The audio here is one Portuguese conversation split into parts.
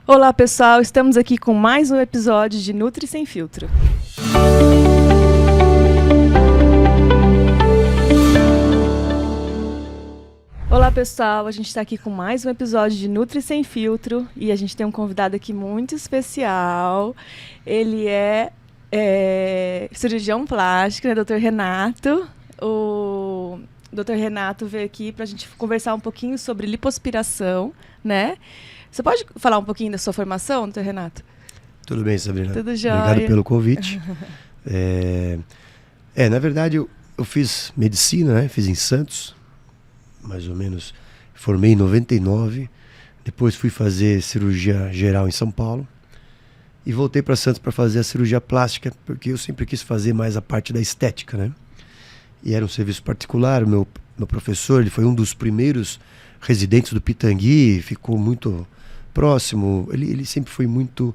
Olá pessoal, estamos aqui com mais um episódio de Nutri Sem Filtro. Olá pessoal, a gente está aqui com mais um episódio de Nutri Sem Filtro e a gente tem um convidado aqui muito especial. Ele é cirurgião plástico, né, Dr. Renato. O Dr. Renato veio aqui para a gente conversar um pouquinho sobre lipoaspiração, né? Você pode falar um pouquinho da sua formação, Dr. Renato? Tudo bem, Sabrina. Tudo jóia. Obrigado pelo convite. Na verdade, eu fiz medicina, né? Fiz em Santos, mais ou menos. Formei em 99. Depois fui fazer cirurgia geral em São Paulo. E voltei para Santos para fazer a cirurgia plástica, porque eu sempre quis fazer mais a parte da estética, né? E era um serviço particular. O meu professor, ele foi um dos primeiros residentes do Pitangui, ficou muito próximo. Ele sempre foi muito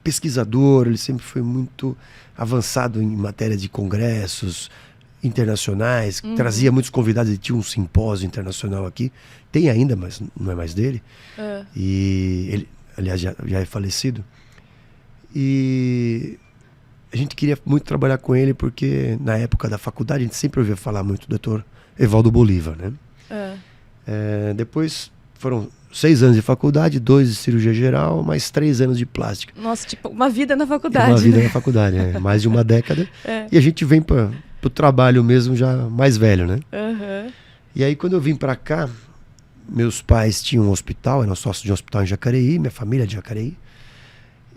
pesquisador, ele sempre foi muito avançado em matéria de congressos internacionais, trazia muitos convidados. Ele tinha um simpósio internacional aqui, tem ainda, mas não é mais dele. E ele, aliás, já é falecido. E a gente queria muito trabalhar com ele, porque na época da faculdade a gente sempre ouvia falar muito do Dr. Evaldo Bolívar, né? Depois foram 6 anos de faculdade, 2 de cirurgia geral, mais 3 anos de plástica. Nossa, tipo, uma vida na faculdade. Uma vida na faculdade, mais de uma década. E a gente vem para o trabalho mesmo já mais velho, né? E aí quando eu vim para cá, meus pais tinham um hospital, eram sócios de um hospital em Jacareí, minha família é de Jacareí.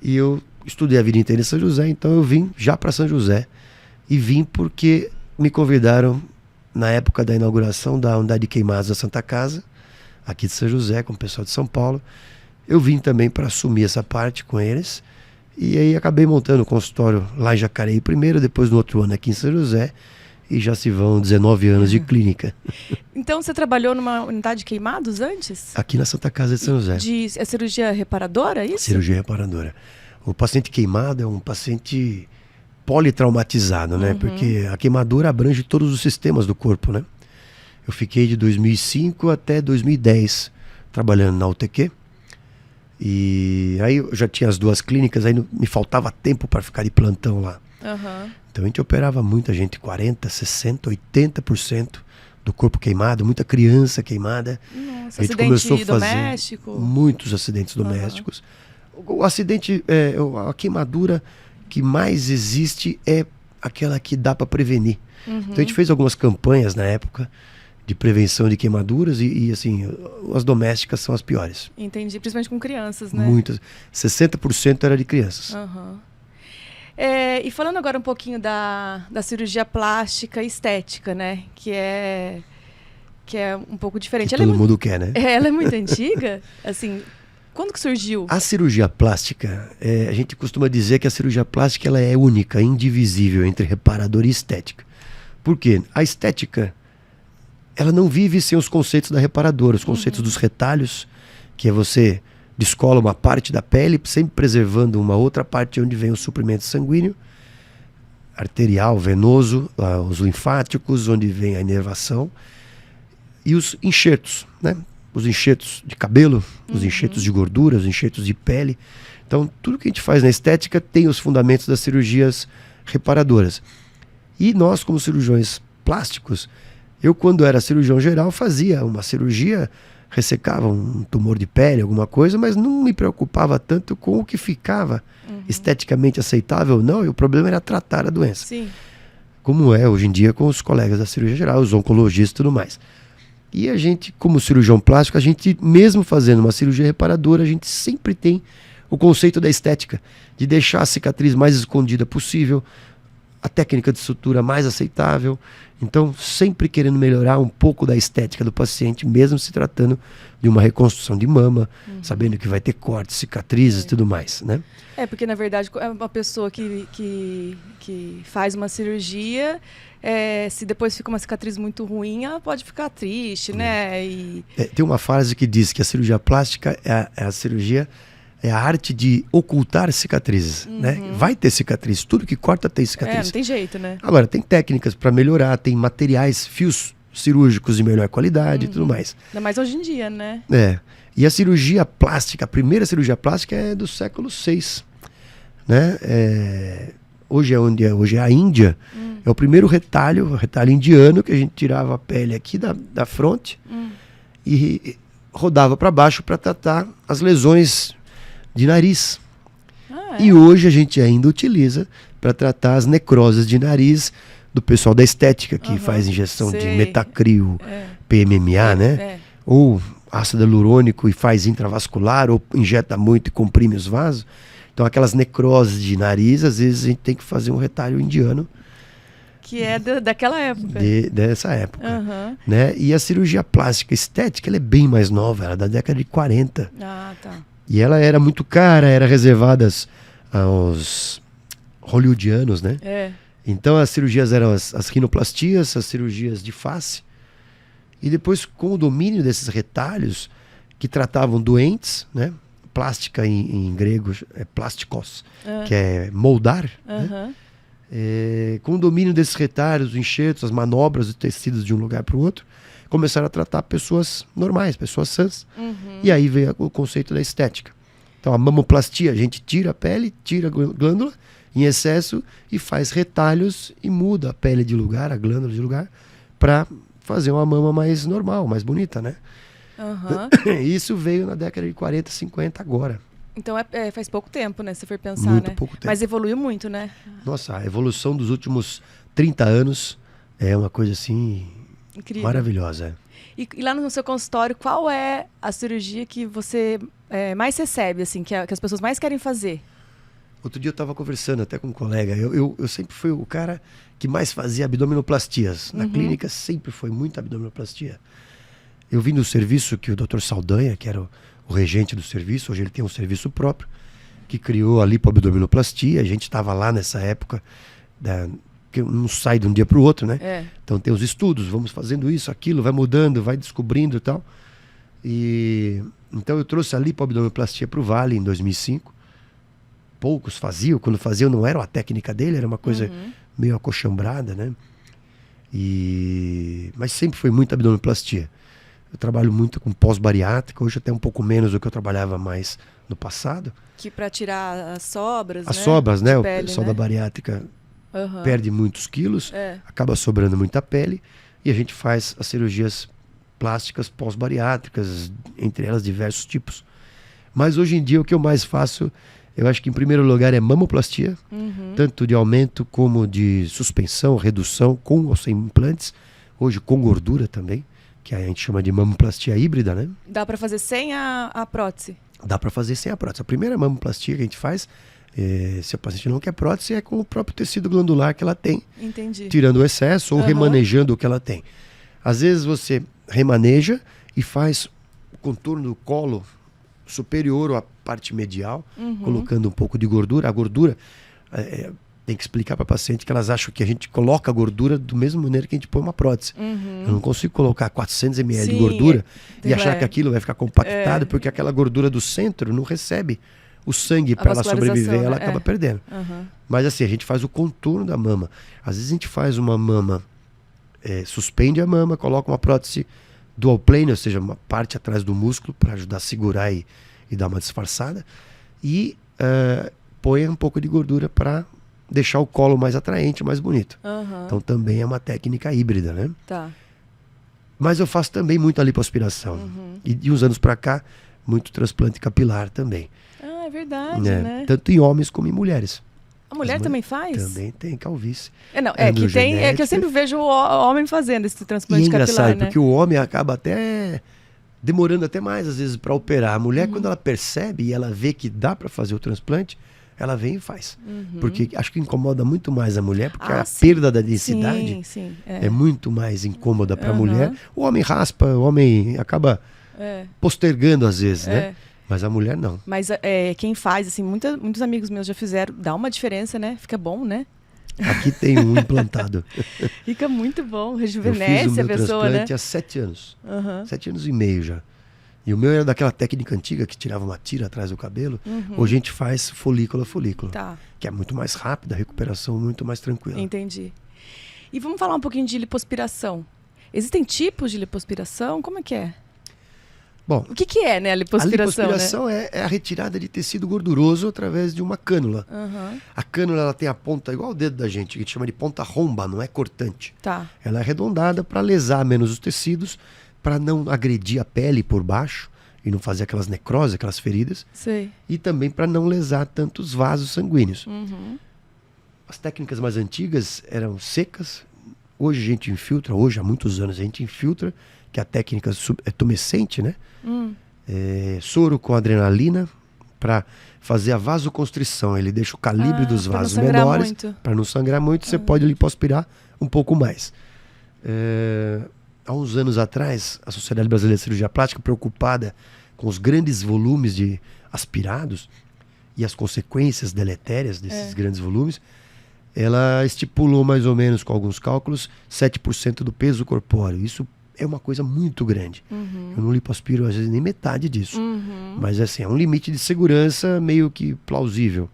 E eu estudei a vida inteira em São José, então eu vim já para São José. E vim porque me convidaram na época da inauguração da unidade de queimados da Santa Casa, aqui de São José, com o pessoal de São Paulo. Eu vim também para assumir essa parte com eles. E aí acabei montando o consultório lá em Jacareí primeiro, depois no outro ano aqui em São José. E já se vão 19 anos de clínica. Então você trabalhou numa unidade de queimados antes? Aqui na Santa Casa de São José. É cirurgia reparadora, é isso? Cirurgia reparadora. O paciente queimado é um paciente politraumatizado, né? Porque a queimadura abrange todos os sistemas do corpo, né? Eu fiquei de 2005 até 2010 trabalhando na UTQ. E aí eu já tinha as 2 clínicas, aí me faltava tempo para ficar de plantão lá. Então a gente operava muita gente, 40%, 60%, 80% do corpo queimado, muita criança queimada. Nossa, a gente acidente começou a fazer doméstico? Muitos acidentes domésticos. O acidente, a queimadura que mais existe é aquela que dá para prevenir. Então a gente fez algumas campanhas na época de prevenção de queimaduras e assim, as domésticas são as piores. Entendi, principalmente com crianças, né? Muitas. 60% era de crianças. E falando agora um pouquinho da cirurgia plástica e estética, né? Que é um pouco diferente. Que todo mundo quer, né? Ela é muito antiga, assim. Quando que surgiu? A cirurgia plástica, a gente costuma dizer que a cirurgia plástica ela é única, indivisível entre reparador e estética. Por quê? A estética, ela não vive sem os conceitos da reparadora, os conceitos dos retalhos, que é você descola uma parte da pele, sempre preservando uma outra parte onde vem o suprimento sanguíneo, arterial, venoso, os linfáticos, onde vem a inervação, e os enxertos, né? Os enxertos de cabelo, os enxertos de gordura, os enxertos de pele. Então, tudo que a gente faz na estética tem os fundamentos das cirurgias reparadoras. E nós, como cirurgiões plásticos, eu, quando era cirurgião geral, fazia uma cirurgia, ressecava um tumor de pele, alguma coisa, mas não me preocupava tanto com o que ficava esteticamente aceitável ou não, e o problema era tratar a doença. Sim. Como é hoje em dia com os colegas da cirurgia geral, os oncologistas e tudo mais. E a gente, como cirurgião plástico, a gente, mesmo fazendo uma cirurgia reparadora, a gente sempre tem o conceito da estética, de deixar a cicatriz mais escondida possível, a técnica de sutura mais aceitável. Então, sempre querendo melhorar um pouco da estética do paciente, mesmo se tratando de uma reconstrução de mama, sabendo que vai ter cortes, cicatrizes e tudo mais, né? Porque na verdade, é uma pessoa que faz uma cirurgia, se depois fica uma cicatriz muito ruim, ela pode ficar triste, né? Tem uma frase que diz que a cirurgia plástica é a cirurgia, é a arte de ocultar cicatrizes, né? Vai ter cicatriz, tudo que corta tem cicatriz. Não tem jeito, né? Agora, tem técnicas para melhorar, tem materiais, fios cirúrgicos de melhor qualidade e tudo mais. Ainda mais hoje em dia, né? E a cirurgia plástica, a primeira cirurgia plástica é do século VI. Né? Hoje é a Índia. É o primeiro retalho indiano, que a gente tirava a pele aqui da fronte e rodava para baixo para tratar as lesões de nariz. E hoje a gente ainda utiliza para tratar as necroses de nariz do pessoal da estética, que faz injeção de metacril, PMMA, né? Ou ácido hialurônico e faz intravascular, ou injeta muito e comprime os vasos. Então aquelas necroses de nariz, às vezes a gente tem que fazer um retalho indiano. Que é daquela época. Dessa época. Né? E a cirurgia plástica estética, ela é bem mais nova, ela é da década de 40. Ah, tá. E ela era muito cara, era reservada aos hollywoodianos, né? Então as cirurgias eram as rinoplastias, as cirurgias de face. E depois, com o domínio desses retalhos, que tratavam doentes, né? Plástica em grego é plásticos, que é moldar, né? Com o domínio desses retalhos, os enxertos, as manobras de tecidos de um lugar para o outro, começaram a tratar pessoas normais, pessoas sãs. E aí veio o conceito da estética. Então a mamoplastia, a gente tira a pele, tira a glândula em excesso e faz retalhos e muda a pele de lugar, a glândula de lugar, para fazer uma mama mais normal, mais bonita, né? Isso veio na década de 40, 50 agora. Então faz pouco tempo, né? Se for pensar, muito né? pouco tempo. Mas evoluiu muito, né? Nossa, a evolução dos últimos 30 anos é uma coisa assim incrível, maravilhosa. E lá no seu consultório, qual é a cirurgia que você mais recebe, assim, que as pessoas mais querem fazer? Outro dia eu estava conversando até com um colega. Eu sempre fui o cara que mais fazia abdominoplastias. Na clínica sempre foi muita abdominoplastia. Eu vim do serviço que o Dr. Saldanha, que era o regente do serviço, hoje ele tem um serviço próprio, que criou a lipoabdominoplastia. A gente estava lá nessa época, que não sai de um dia para o outro, né? Então tem os estudos, vamos fazendo isso, aquilo, vai mudando, vai descobrindo e tal. Então eu trouxe a lipoabdominoplastia para o Vale em 2005. Poucos faziam, quando faziam não era a técnica dele, era uma coisa meio acochambrada, né? Mas sempre foi muita abdominoplastia. Eu trabalho muito com pós-bariátrica, hoje até um pouco menos do que eu trabalhava mais no passado. Que para tirar as sobras, as sobras, né? O pele, pessoal né? da bariátrica perde muitos quilos, acaba sobrando muita pele, e a gente faz as cirurgias plásticas pós-bariátricas, entre elas diversos tipos. Mas hoje em dia o que eu mais faço, eu acho que em primeiro lugar é mamoplastia, tanto de aumento como de suspensão, redução, com ou sem implantes, hoje com gordura também, que a gente chama de mamoplastia híbrida, né? Dá para fazer sem a prótese? Dá para fazer sem a prótese. A primeira mamoplastia que a gente faz, se a paciente não quer prótese, é com o próprio tecido glandular que ela tem. Entendi. Tirando o excesso ou remanejando o que ela tem. Às vezes você remaneja e faz o contorno do colo superior ou a parte medial, colocando um pouco de gordura. A gordura, tem que explicar para a paciente que elas acham que a gente coloca a gordura do mesmo maneira que a gente põe uma prótese. Eu não consigo colocar 400 ml de gordura e achar que aquilo vai ficar compactado, porque aquela gordura do centro não recebe o sangue para ela sobreviver, ela acaba perdendo. Mas assim, a gente faz o contorno da mama. Às vezes a gente faz uma mama, suspende a mama, coloca uma prótese dual plane, ou seja, uma parte atrás do músculo para ajudar a segurar e dar uma disfarçada, e põe um pouco de gordura para deixar o colo mais atraente, mais bonito. Então também é uma técnica híbrida, né? Tá. Mas eu faço também muita lipoaspiração. E de uns anos para cá, muito transplante capilar também. Ah, é verdade, né? Tanto em homens como em mulheres. A mulher também faz? Também tem calvície. Que eu sempre vejo o homem fazendo esse transplante capilar, né? E é engraçado, porque o homem acaba até demorando até mais, às vezes, para operar. A mulher, quando ela percebe e ela vê que dá para fazer o transplante, ela vem e faz. Porque acho que incomoda muito mais a mulher, porque a perda da densidade é muito mais incômoda para a mulher. O homem raspa, o homem acaba postergando às vezes, né? Mas a mulher não. Mas quem faz, assim, muitos amigos meus já fizeram, dá uma diferença, né? Fica bom, né? Aqui tem um implantado. Fica muito bom, rejuvenesce a pessoa, né? Eu fiz o meu transplante há 7 anos. 7 anos e meio já. E o meu era daquela técnica antiga que tirava uma tira atrás do cabelo. Hoje a gente faz folículo a folículo. Tá. Que é muito mais rápida, a recuperação muito mais tranquila. Entendi. E vamos falar um pouquinho de lipoaspiração. Existem tipos de lipoaspiração? Como é que é? Bom, O que é, né, a a lipoaspiração, lipoaspiração é a retirada de tecido gorduroso através de uma cânula. né? Aham. A cânula ela tem a ponta igual o dedo da gente, que a gente chama de ponta romba, não é cortante. Tá. Ela é arredondada para lesar menos os tecidos, para não agredir a pele por baixo e não fazer aquelas necroses, aquelas feridas, Sei. e também para não lesar tanto os vasos sanguíneos. Uhum. As técnicas mais antigas eram secas. Hoje a gente infiltra, hoje há muitos anos a gente infiltra, que é a técnica é tumescente, né? Soro com adrenalina para fazer a vasoconstrição. Ele deixa o calibre dos pra não vasos sangrar menores. muito. Para não sangrar muito, você pode lipoaspirar um pouco mais. Há uns anos atrás, a Sociedade Brasileira de Cirurgia Plástica, preocupada com os grandes volumes de aspirados e as consequências deletérias desses grandes volumes, ela estipulou mais ou menos, com alguns cálculos, 7% do peso corpóreo. Isso é uma coisa muito grande. Eu não lipoaspiro, às vezes, nem metade disso. Mas, assim, é um limite de segurança meio que plausível.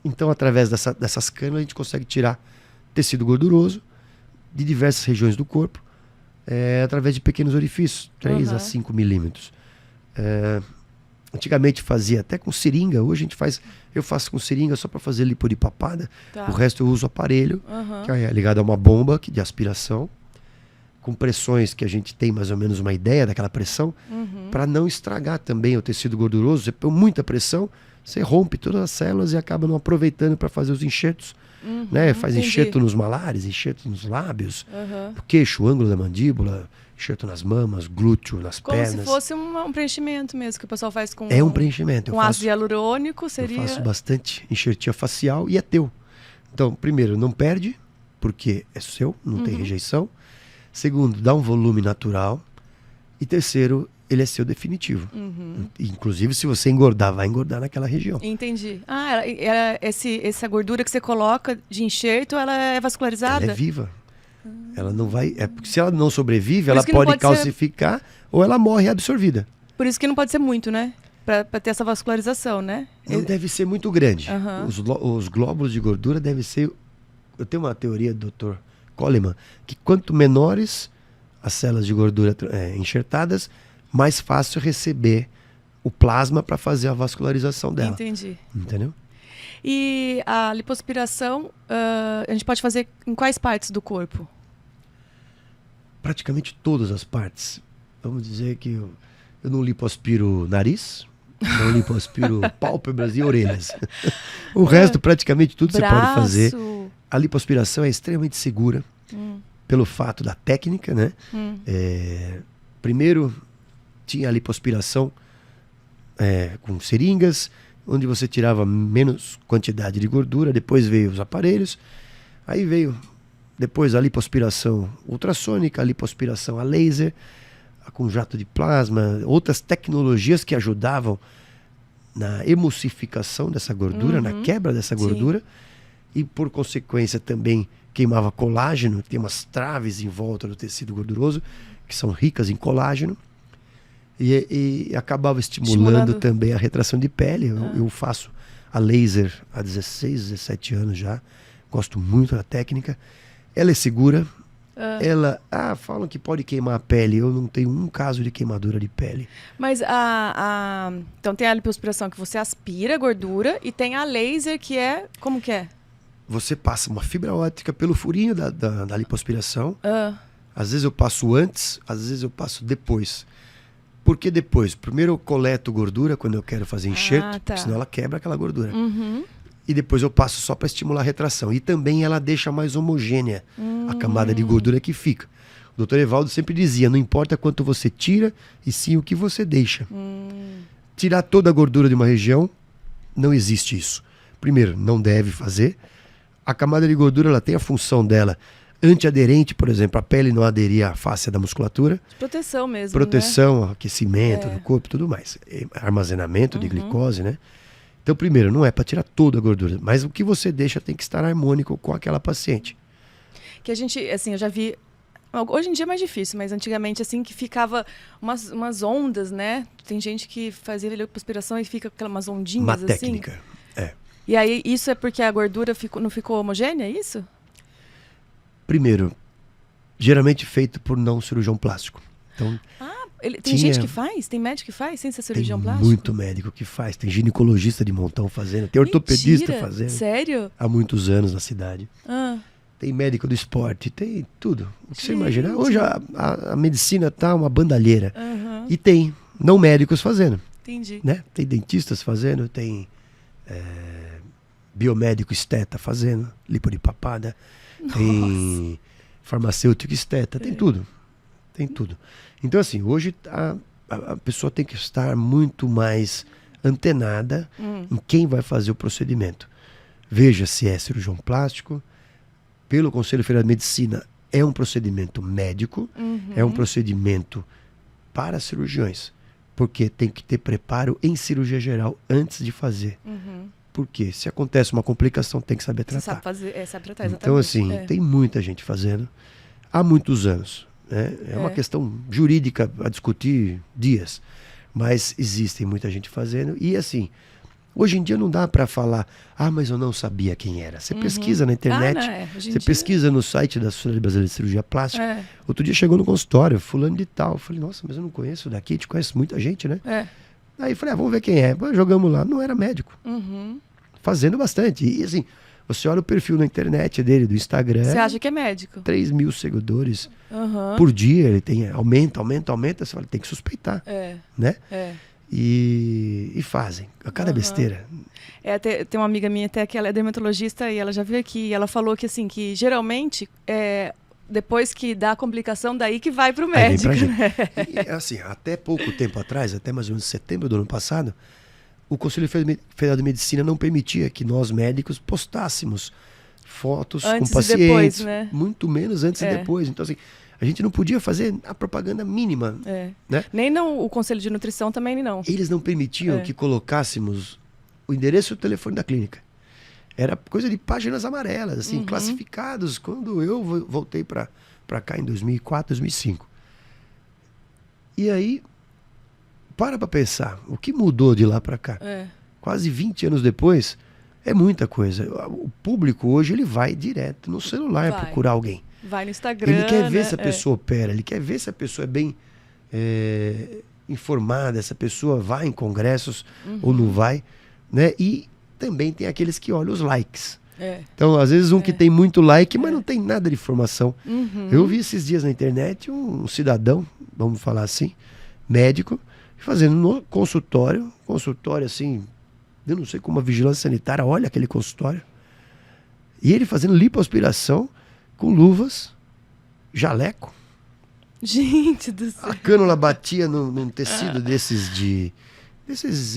Então, através dessas cânulas, a gente consegue tirar tecido gorduroso de diversas regiões do corpo, através de pequenos orifícios, 3 a 5 milímetros. Antigamente fazia até com seringa, hoje eu faço com seringa só para fazer lipo de papada. Tá. O resto eu uso aparelho, que é ligado a uma bomba de aspiração, com pressões que a gente tem mais ou menos uma ideia daquela pressão, para não estragar também o tecido gorduroso. Você põe muita pressão, você rompe todas as células e acaba não aproveitando para fazer os enxertos. Né? Faz entendi. enxerto nos malares, enxerto nos lábios, no queixo, ângulo da mandíbula, enxerto nas mamas, glúteo, nas Como pernas. se fosse um preenchimento mesmo, que o pessoal faz com... É um preenchimento. Com ácido hialurônico, Eu seria... faço bastante enxertia facial e é teu. Então, primeiro, não perde, porque é seu, não tem rejeição. Segundo, dá um volume natural. E terceiro, ele é seu definitivo. Inclusive, se você engordar, vai engordar naquela região. Entendi. Essa gordura que você coloca de enxerto, ela é vascularizada? Ela é viva. Ela não vai... Porque se ela não sobrevive, ela isso que não pode pode calcificar ou ela morre absorvida. Por isso que não pode ser muito, né? Pra ter essa vascularização, né? Não deve ser muito grande. Os glóbulos de gordura devem ser... Eu tenho uma teoria do Dr. Coleman, que quanto menores as células de gordura enxertadas, mais fácil receber o plasma para fazer a vascularização dela. Entendi. Entendeu? E a lipoaspiração, a gente pode fazer em quais partes do corpo? Praticamente todas as partes. Vamos dizer que eu não lipoaspiro nariz, não lipoaspiro pálpebras e orelhas. O resto, praticamente tudo você pode fazer. A lipoaspiração é extremamente segura pelo fato da técnica, né? Primeiro, tinha a lipoaspiração com seringas, onde você tirava menos quantidade de gordura. Depois veio os aparelhos. Aí veio depois a lipoaspiração ultrassônica, a lipoaspiração a laser, com jato de plasma, outras tecnologias que ajudavam na emulsificação dessa gordura, na quebra dessa gordura. Sim. E por consequência também queimava colágeno, tem umas traves em volta do tecido gorduroso, que são ricas em colágeno, e acabava estimulando também a retração de pele. Eu faço a laser há 16, 17 anos já, gosto muito da técnica. Ela é segura, falam que pode queimar a pele, eu não tenho um caso de queimadura de pele. Mas então tem a lipoaspiração que você aspira a gordura, e tem a laser que é, como que é? Você passa uma fibra óptica pelo furinho da lipoaspiração. Às vezes eu passo antes, às vezes eu passo depois. Por que depois? Primeiro eu coleto gordura quando eu quero fazer enxerto, porque senão ela quebra aquela gordura. E depois eu passo só para estimular a retração. E também ela deixa mais homogênea a camada de gordura que fica. O Dr. Evaldo sempre dizia, não importa quanto você tira, e sim o que você deixa. Tirar toda a gordura de uma região, não existe isso. Primeiro, não deve fazer. A camada de gordura ela tem a função dela antiaderente, por exemplo, a pele não aderir à face da musculatura. Proteção mesmo, proteção, né? Aquecimento do corpo e tudo mais. Armazenamento de glicose, né? Então, primeiro, não é para tirar toda a gordura, mas o que você deixa tem que estar harmônico com aquela paciente. Que a gente, assim, eu já vi... Hoje em dia é mais difícil, mas antigamente, assim, que ficava umas ondas, né? Tem gente que fazia lipoaspiração e fica com umas ondinhas, uma assim. técnica, E aí, isso é porque a gordura não ficou homogênea, é isso? Primeiro, geralmente feito por não cirurgião plástico. Então, tem gente que faz? Tem médico que faz sem ser cirurgião plástico? Tem muito médico que faz. Tem ginecologista de montão fazendo. Tem ortopedista fazendo. Sério? Há muitos anos na cidade. Tem médico do esporte, tem tudo. O que você imagina? Hoje a medicina tá uma bandalheira. E tem não médicos fazendo. Entendi. Né? Tem dentistas fazendo, tem biomédico esteta fazendo, lipo de papada, tem farmacêutico esteta, tem tudo. Tem tudo. Então, assim, hoje a pessoa tem que estar muito mais antenada em quem vai fazer o procedimento. Veja se é cirurgião plástico. Pelo Conselho Federal de Medicina, é um procedimento médico, é um procedimento para cirurgiões, porque tem que ter preparo em cirurgia geral antes de fazer. Porque se acontece uma complicação, tem que saber tratar. Você sabe fazer, sabe tratar, exatamente. Então, assim, tem muita gente fazendo há muitos anos. Né? É uma questão jurídica a discutir dias, mas existe muita gente fazendo. E, assim, hoje em dia não dá para falar, mas eu não sabia quem era. Você pesquisa na internet, você pesquisa no site da Sociedade Brasileira de Cirurgia Plástica. Outro dia chegou no consultório, fulano de tal. Eu falei, nossa, mas eu não conheço daqui, te conhece muita gente, né? Aí eu falei, vamos ver quem é. Jogamos lá, não era médico. Fazendo bastante. E assim, você olha o perfil na internet dele, do Instagram. Você acha que é médico? 3 mil seguidores por dia. Ele tem, aumenta. Você fala, tem que suspeitar. Né? E fazem, a cada besteira. Tem uma amiga minha até que ela é dermatologista e ela já veio aqui e ela falou que assim, que geralmente depois que dá a complicação, daí que vai pro médico. Né? E, assim, até pouco tempo atrás, até mais ou menos setembro do ano passado, o Conselho Federal de Medicina não permitia que nós médicos postássemos fotos antes com pacientes, e depois, né? Muito menos antes e depois. Então, assim, a gente não podia fazer a propaganda mínima. Né? Nem o Conselho de Nutrição também não. Eles não permitiam que colocássemos o endereço e o telefone da clínica. Era coisa de páginas amarelas, assim, classificados, quando eu voltei para cá em 2004, 2005. E aí, para pensar, o que mudou de lá para cá? Quase 20 anos depois, é muita coisa. O público hoje, ele vai direto no celular procurar alguém. Vai no Instagram. Ele quer ver se a pessoa opera, ele quer ver se a pessoa é bem informada, se a pessoa vai em congressos ou não vai. Né? E também tem aqueles que olham os likes. Então, às vezes, que tem muito like, mas não tem nada de informação. Eu vi esses dias na internet um cidadão, vamos falar assim, médico, fazendo no consultório assim, eu não sei como a vigilância sanitária olha aquele consultório, e ele fazendo lipoaspiração com luvas, jaleco. Gente do céu. A cânula batia num tecido desses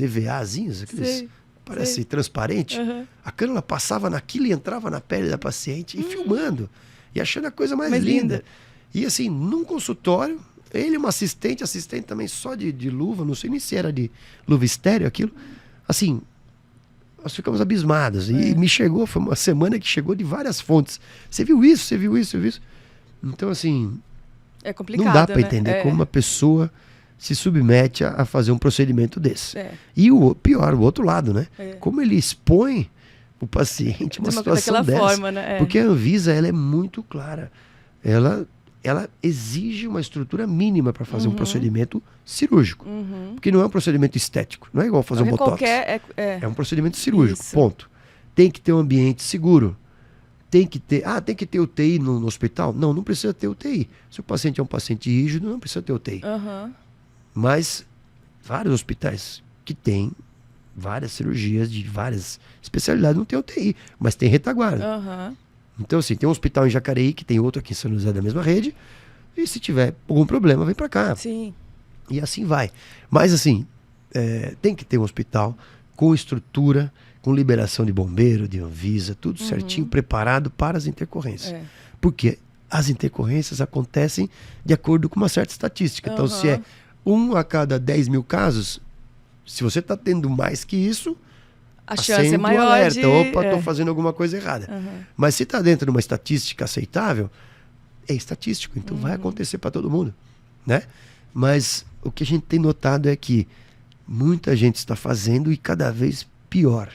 EVAzinhos, aqueles, parece transparente. A cânula passava naquilo e entrava na pele da paciente, e filmando, e achando a coisa mais linda. E assim, num consultório, ele, uma assistente também só de luva, não sei nem se era de luva estéreo aquilo. Assim, nós ficamos abismados. E me chegou, foi uma semana que chegou de várias fontes. Você viu isso, você viu isso, você viu isso? Então, assim, é complicado, não dá para entender como uma pessoa se submete a fazer um procedimento desse. E o pior, o outro lado, né? Como ele expõe o paciente uma situação dessa. Forma, né? Porque a Anvisa, ela é muito clara. Ela exige uma estrutura mínima para fazer um procedimento cirúrgico. Porque não é um procedimento estético. Não é igual fazer um botox. É um procedimento cirúrgico, ponto. Tem que ter um ambiente seguro. Tem que ter UTI no hospital? Não precisa ter UTI. Se o paciente é um paciente rígido, não precisa ter UTI. Mas vários hospitais que têm várias cirurgias de várias especialidades não tem UTI, mas tem retaguarda. Então, assim, tem um hospital em Jacareí, que tem outro aqui em São José da mesma rede, e se tiver algum problema, vem para cá. Sim. E assim vai. Mas, assim, tem que ter um hospital com estrutura, com liberação de bombeiro, de Anvisa, tudo certinho, preparado para as intercorrências. Porque as intercorrências acontecem de acordo com uma certa estatística. Então, se é 1 a cada 10 mil casos, se você está tendo mais que isso, a chance é maior alerta. de... Opa, estou fazendo alguma coisa errada. Mas se está dentro de uma estatística aceitável, é estatístico, então vai acontecer para todo mundo, né? Mas o que a gente tem notado é que muita gente está fazendo e cada vez pior,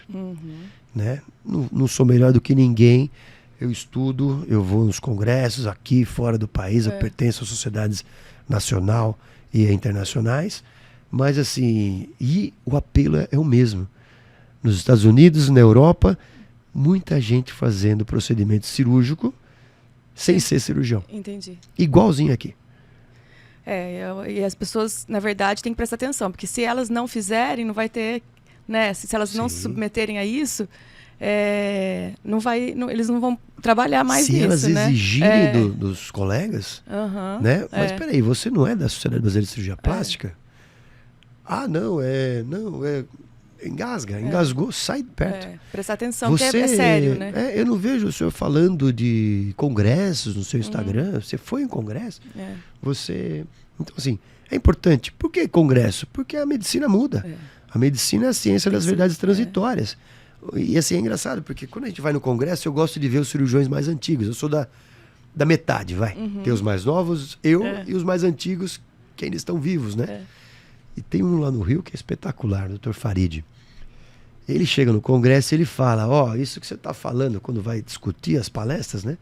né? Não sou melhor do que ninguém, eu estudo, eu vou nos congressos aqui, fora do país, eu pertenço a sociedades nacional e internacionais, mas assim, e o apelo é o mesmo. Nos Estados Unidos, na Europa, muita gente fazendo procedimento cirúrgico sem ser cirurgião. Entendi. Igualzinho aqui. E as pessoas, na verdade, têm que prestar atenção, porque se elas não fizerem, não vai ter, né? Se elas não se submeterem a isso, eles não vão trabalhar mais nisso, né? Se elas exigirem dos colegas, né? Mas peraí, você não é da Sociedade Brasileira de Cirurgia Plástica? Ah, não, engasgou, sai de perto. Prestar atenção, porque é sério, né? Eu não vejo o senhor falando de congressos no seu Instagram. Você foi em congresso? Então, assim, é importante. Por que congresso? Porque a medicina muda. A medicina é a ciência das verdades transitórias. E assim, é engraçado, porque quando a gente vai no congresso, eu gosto de ver os cirurgiões mais antigos. Eu sou da metade, vai. Tem os mais novos, e os mais antigos, que ainda estão vivos, né? E tem um lá no Rio que é espetacular, o Dr. Farid. Ele chega no congresso e ele fala, isso que você está falando quando vai discutir as palestras, né?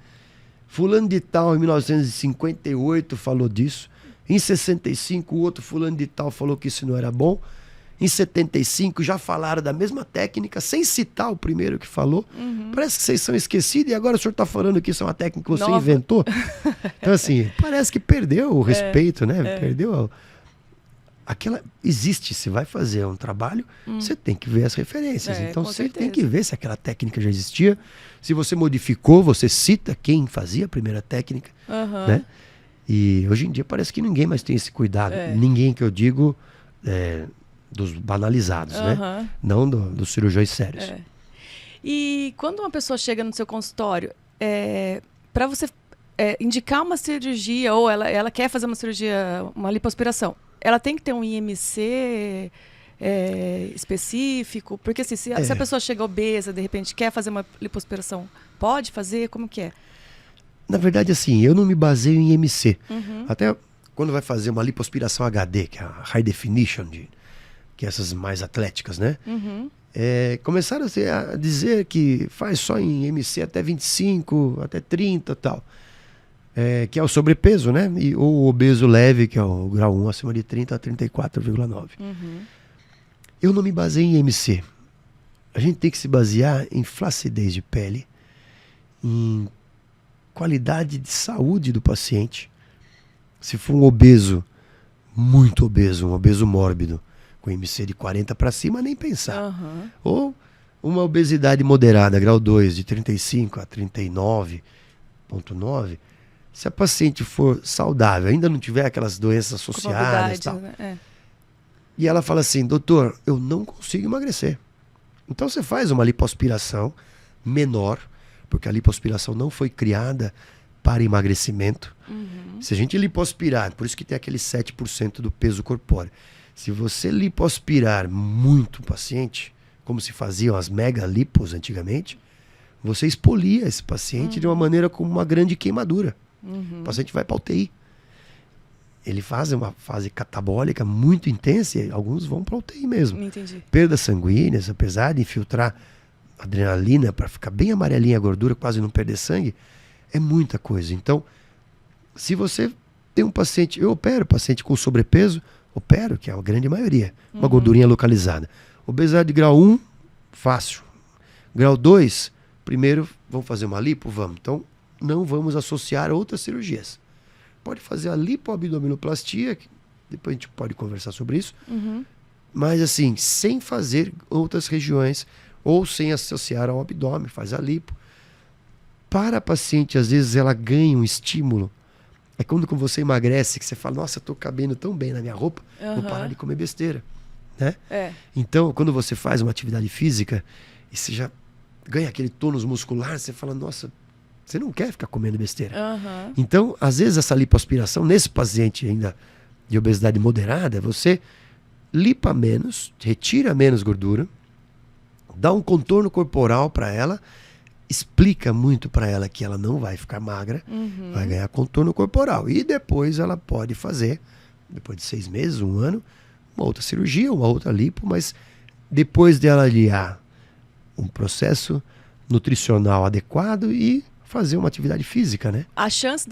Fulano de tal, em 1958, falou disso. Em 65, o outro fulano de tal falou que isso não era bom. Em 75, já falaram da mesma técnica, sem citar o primeiro que falou. Parece que vocês são esquecidos e agora o senhor está falando que isso é uma técnica que você inventou. Então, assim, parece que perdeu o respeito, né? Perdeu existe, se vai fazer um trabalho, você tem que ver as referências. Então você tem que ver se aquela técnica já existia. Se você modificou, você cita quem fazia a primeira técnica. Né? E hoje em dia parece que ninguém mais tem esse cuidado. Ninguém que eu digo dos banalizados, né? Não dos cirurgiões sérios. E quando uma pessoa chega no seu consultório, para você indicar uma cirurgia, ou ela quer fazer uma cirurgia, uma lipoaspiração, ela tem que ter um IMC específico? Porque assim, se a pessoa chega obesa, de repente quer fazer uma lipoaspiração, pode fazer? Como que é? Na verdade, assim, eu não me baseio em IMC. Até quando vai fazer uma lipoaspiração HD, que é a High Definition, que é essas mais atléticas, né? Começaram a dizer que faz só em IMC até 25, até 30 e tal. Que é o sobrepeso, né? Ou o obeso leve, que é o grau 1, acima de 30 a 34,9. Eu não me baseio em IMC. A gente tem que se basear em flacidez de pele, em qualidade de saúde do paciente. Se for um obeso, muito obeso, um obeso mórbido, com IMC de 40 para cima, nem pensar. Ou uma obesidade moderada, grau 2, de 35 a 39,9. Se a paciente for saudável, ainda não tiver aquelas doenças associadas e tal, né? E ela fala assim, doutor, eu não consigo emagrecer. Então você faz uma lipoaspiração menor, porque a lipoaspiração não foi criada para emagrecimento. Se a gente lipoaspirar, por isso que tem aquele 7% do peso corpóreo. Se você lipoaspirar muito o paciente, como se faziam as mega lipos antigamente, você expolia esse paciente de uma maneira como uma grande queimadura. O paciente vai para a UTI. Ele faz uma fase catabólica muito intensa e alguns vão para a UTI mesmo. Entendi. Perdas sanguíneas, apesar de infiltrar adrenalina para ficar bem amarelinha a gordura, quase não perder sangue, é muita coisa. Então, se você tem um paciente, eu opero paciente com sobrepeso, que é a grande maioria, uma gordurinha localizada. Obesidade de grau 1, fácil. Grau 2, primeiro, vamos fazer uma lipo? Vamos. Então, não vamos associar outras cirurgias. Pode fazer a lipoabdominoplastia, que depois a gente pode conversar sobre isso, mas assim, sem fazer outras regiões ou sem associar ao abdômen, faz a lipo. Para a paciente, às vezes ela ganha um estímulo. É quando você emagrece, que você fala, nossa, estou cabendo tão bem na minha roupa, vou parar de comer besteira. Né? Então, quando você faz uma atividade física e você já ganha aquele tônus muscular, você fala, nossa, você não quer ficar comendo besteira. Então, às vezes, essa lipoaspiração, nesse paciente ainda de obesidade moderada, você lipa menos, retira menos gordura, dá um contorno corporal para ela, explica muito para ela que ela não vai ficar magra, vai ganhar contorno corporal. E depois ela pode fazer, depois de 6 meses, 1 ano, uma outra cirurgia, uma outra lipo, mas depois dela aliar um processo nutricional adequado e fazer uma atividade física, né? A chance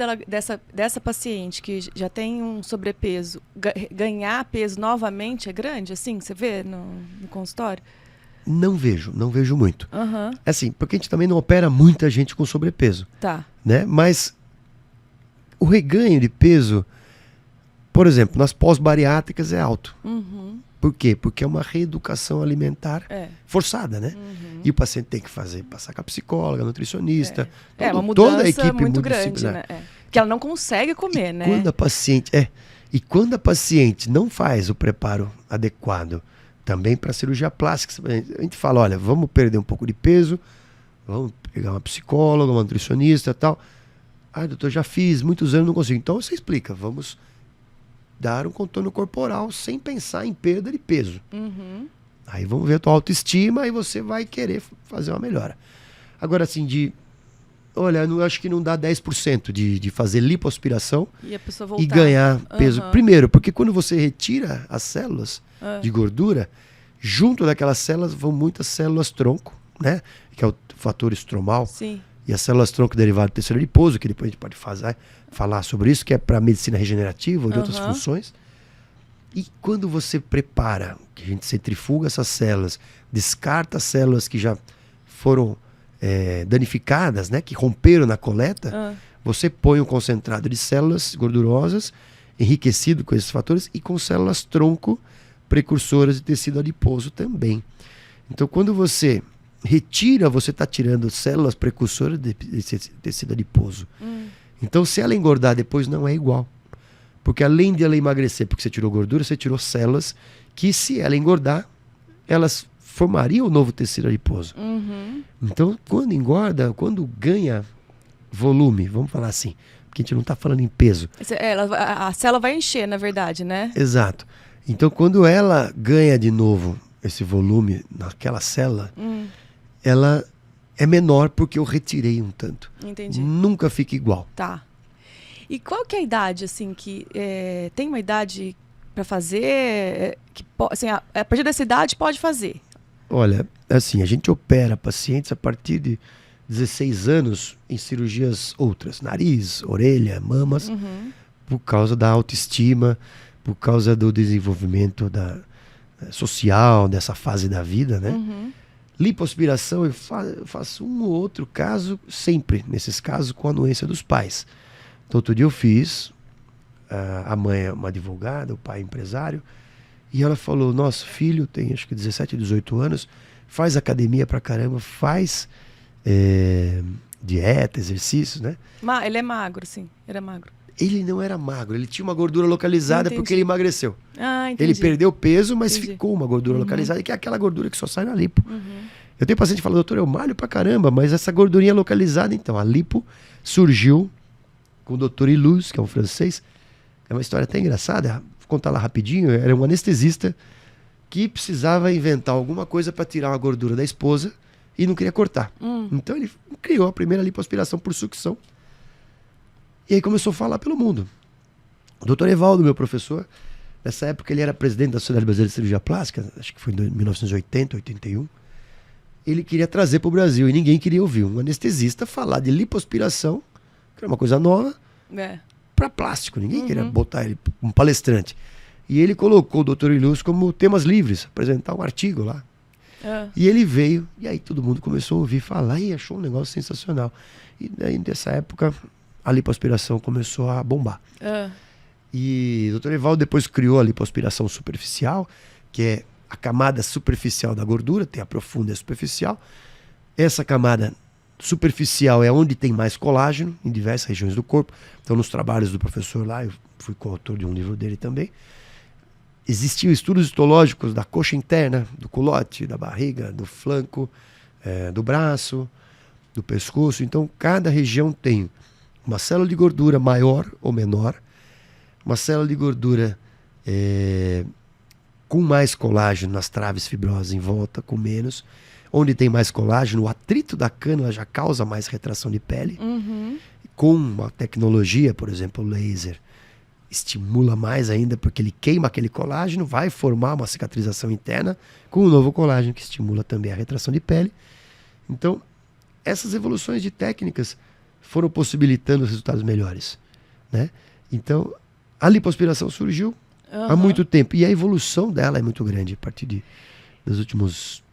dessa paciente que já tem um sobrepeso ganhar peso novamente é grande, assim, você vê no consultório? Não vejo muito. Uhum. Assim, porque a gente também não opera muita gente com sobrepeso. Tá. Né? Mas o reganho de peso, por exemplo, nas pós-bariátricas é alto. Uhum. Por quê? Porque é uma reeducação alimentar forçada, né? Uhum. E o paciente tem que passar com a psicóloga, nutricionista. Uma mudança toda a equipe muito grande, né? Que ela não consegue comer, né? E quando a paciente não faz o preparo adequado também para cirurgia plástica, a gente fala, olha, vamos perder um pouco de peso, vamos pegar uma psicóloga, uma nutricionista e tal. Ah, doutor, já fiz, muitos anos não consigo. Então você explica, vamos dar um contorno corporal sem pensar em perda de peso. Uhum. Aí vamos ver a tua autoestima e você vai querer fazer uma melhora. Agora, assim, olha, eu acho que não dá 10% de fazer lipoaspiração e a pessoa voltar. E ganhar peso. Primeiro, porque quando você retira as células de gordura, junto daquelas células vão muitas células tronco, né? Que é o fator estromal. Sim. E as células tronco derivado do tecido adiposo, que depois a gente pode falar sobre isso, que é para medicina regenerativa ou de outras funções. E quando você prepara, que a gente centrifuga essas células, descarta as células que já foram danificadas, né, que romperam na coleta, você põe um concentrado de células gordurosas, enriquecido com esses fatores, e com células tronco precursoras de tecido adiposo também. Então, quando você retira, você está tirando células precursoras de tecido adiposo. Então, se ela engordar depois, não é igual. Porque além de ela emagrecer, porque você tirou gordura, você tirou células que, se ela engordar, elas formariam o novo tecido adiposo. Então, quando engorda, quando ganha volume, vamos falar assim, porque a gente não está falando em peso. A célula vai encher, na verdade, né? Exato. Então, quando ela ganha de novo esse volume naquela célula, ela é menor porque eu retirei um tanto. Entendi. Nunca fica igual. Tá. E qual que é a idade, assim, que tem uma idade para fazer, assim, a partir dessa idade pode fazer? Olha, assim, a gente opera pacientes a partir de 16 anos em cirurgias outras, nariz, orelha, mamas, por causa da autoestima, por causa do desenvolvimento social dessa fase da vida, né? Lipoaspiração eu faço um ou outro caso, sempre nesses casos com a anuência dos pais. Então, outro dia eu fiz, a mãe é uma advogada, o pai é empresário, e ela falou, nosso filho tem acho que 17, 18 anos, faz academia pra caramba, faz dieta, exercícios, né? Ele é magro, sim, era magro. Ele não era magro, ele tinha uma gordura localizada porque ele emagreceu. Ah, entendi. Ele perdeu peso, mas ficou uma gordura localizada, que é aquela gordura que só sai na lipo. Eu tenho paciente que fala, doutor, eu malho pra caramba, mas essa gordurinha localizada, então, a lipo surgiu com o doutor Ilus, que é um francês. É uma história até engraçada, vou contar lá rapidinho. Era um anestesista que precisava inventar alguma coisa para tirar uma gordura da esposa e não queria cortar. Então ele criou a primeira lipoaspiração por sucção. E aí começou a falar pelo mundo. O doutor Evaldo, meu professor, nessa época ele era presidente da Sociedade Brasileira de Cirurgia Plástica, acho que foi em 1980, 81. Ele queria trazer para o Brasil e ninguém queria ouvir um anestesista falar de lipoaspiração, que era uma coisa nova, para plástico. Ninguém queria botar ele um palestrante. E ele colocou o doutor Ilus como temas livres, apresentar um artigo lá. E ele veio, e aí todo mundo começou a ouvir falar e achou um negócio sensacional. E daí, dessa época, a lipoaspiração começou a bombar. E o Dr. Evaldo depois criou a lipoaspiração superficial, que é a camada superficial da gordura, tem a profunda e a superficial. Essa camada superficial é onde tem mais colágeno, em diversas regiões do corpo. Então, nos trabalhos do professor lá, eu fui coautor de um livro dele também, existiam estudos histológicos da coxa interna, do culote, da barriga, do flanco, do braço, do pescoço. Então, cada região tem uma célula de gordura maior ou menor, uma célula de gordura com mais colágeno nas traves fibrosas em volta, com menos. Onde tem mais colágeno, o atrito da cânula já causa mais retração de pele. Com uma tecnologia, por exemplo, o laser, estimula mais ainda, porque ele queima aquele colágeno, vai formar uma cicatrização interna com o novo colágeno, que estimula também a retração de pele. Então, essas evoluções de técnicas foram possibilitando resultados melhores, né? Então, a lipoaspiração surgiu há muito tempo. E a evolução dela é muito grande a partir dos últimos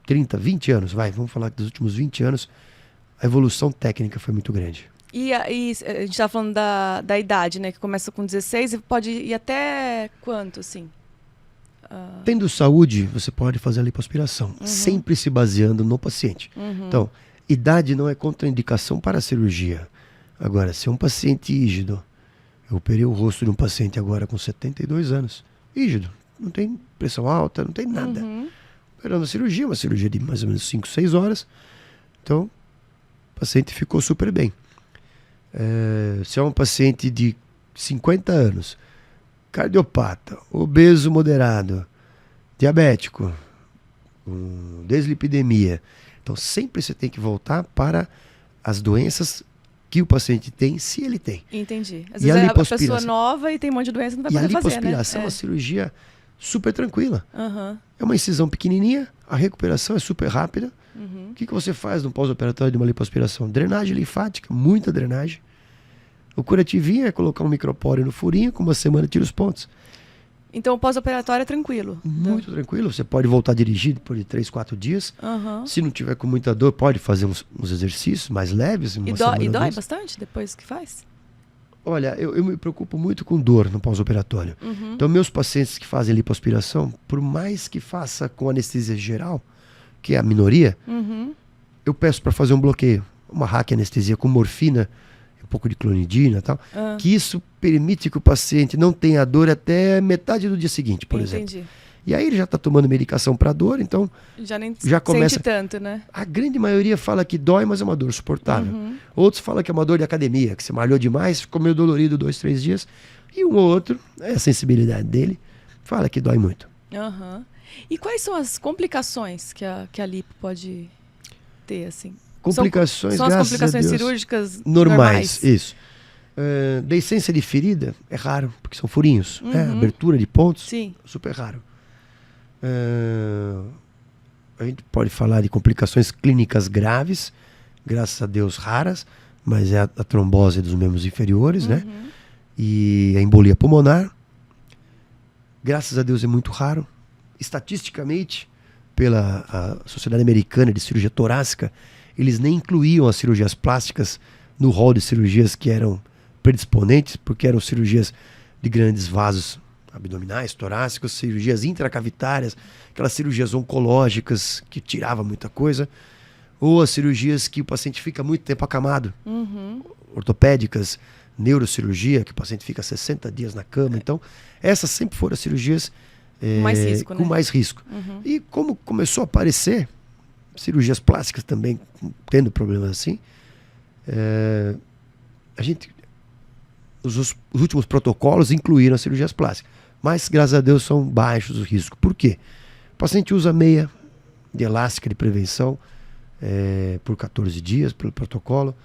30, 20 anos. Vamos falar que dos últimos 20 anos, a evolução técnica foi muito grande. E a gente estava falando da idade, né? Que começa com 16 e pode ir até quanto, assim? Tendo saúde, você pode fazer a lipoaspiração, sempre se baseando no paciente. Então, idade não é contraindicação para a cirurgia. Agora, se é um paciente rígido, eu operei o rosto de um paciente agora com 72 anos, rígido, não tem pressão alta, não tem nada. Operando a cirurgia, uma cirurgia de mais ou menos 5, 6 horas. Então, o paciente ficou super bem. Se é um paciente de 50 anos, cardiopata, obeso moderado, diabético, com deslipidemia. Então, sempre você tem que voltar para as doenças que o paciente tem, se ele tem. Entendi. Às vezes a pessoa nova e tem um monte de doença, não vai poder fazer, né? E a lipoaspiração é uma cirurgia super tranquila. É uma incisão pequenininha, a recuperação é super rápida. O que você faz no pós-operatório de uma lipoaspiração? Drenagem linfática, muita drenagem. O curativinho é colocar um micropóreo no furinho, com uma semana tira os pontos. Então o pós-operatório é tranquilo? Muito tranquilo. Você pode voltar a dirigir depois de 3, 4 dias. Se não tiver com muita dor, pode fazer uns exercícios mais leves. E dói bastante depois que faz? Olha, eu me preocupo muito com dor no pós-operatório. Então meus pacientes que fazem lipoaspiração, por mais que faça com anestesia geral, que é a minoria, eu peço para fazer um bloqueio. Uma raquianestesia com morfina, um pouco de clonidina e tal, que isso permite que o paciente não tenha dor até metade do dia seguinte, por exemplo. E aí ele já está tomando medicação para dor, então já começa... sente tanto, né? A grande maioria fala que dói, mas é uma dor suportável. Outros falam que é uma dor de academia, que você malhou demais, ficou meio dolorido 2, 3 dias. E um ou outro, a sensibilidade dele, fala que dói muito. E quais são as complicações que a lipo pode ter, assim? Complicações, são as complicações a Deus, cirúrgicas normais. Isso. Deiscência de ferida é raro, porque são furinhos. Abertura de pontos, super raro. A gente pode falar de complicações clínicas graves, graças a Deus raras, mas é a trombose dos membros inferiores, né? E a embolia pulmonar, graças a Deus é muito raro. Estatisticamente, pela a Sociedade Americana de Cirurgia Torácica, eles nem incluíam as cirurgias plásticas no rol de cirurgias que eram predisponentes, porque eram cirurgias de grandes vasos abdominais, torácicos, cirurgias intracavitárias, aquelas cirurgias oncológicas que tiravam muita coisa, ou as cirurgias que o paciente fica muito tempo acamado, ortopédicas, neurocirurgia, que o paciente fica 60 dias na cama. Então, essas sempre foram as cirurgias com mais risco. E como começou a aparecer cirurgias plásticas também tendo problemas assim, os últimos protocolos incluíram as cirurgias plásticas, mas graças a Deus são baixos os riscos. Por quê? O paciente usa meia de elástica de prevenção por 14 dias pelo protocolo,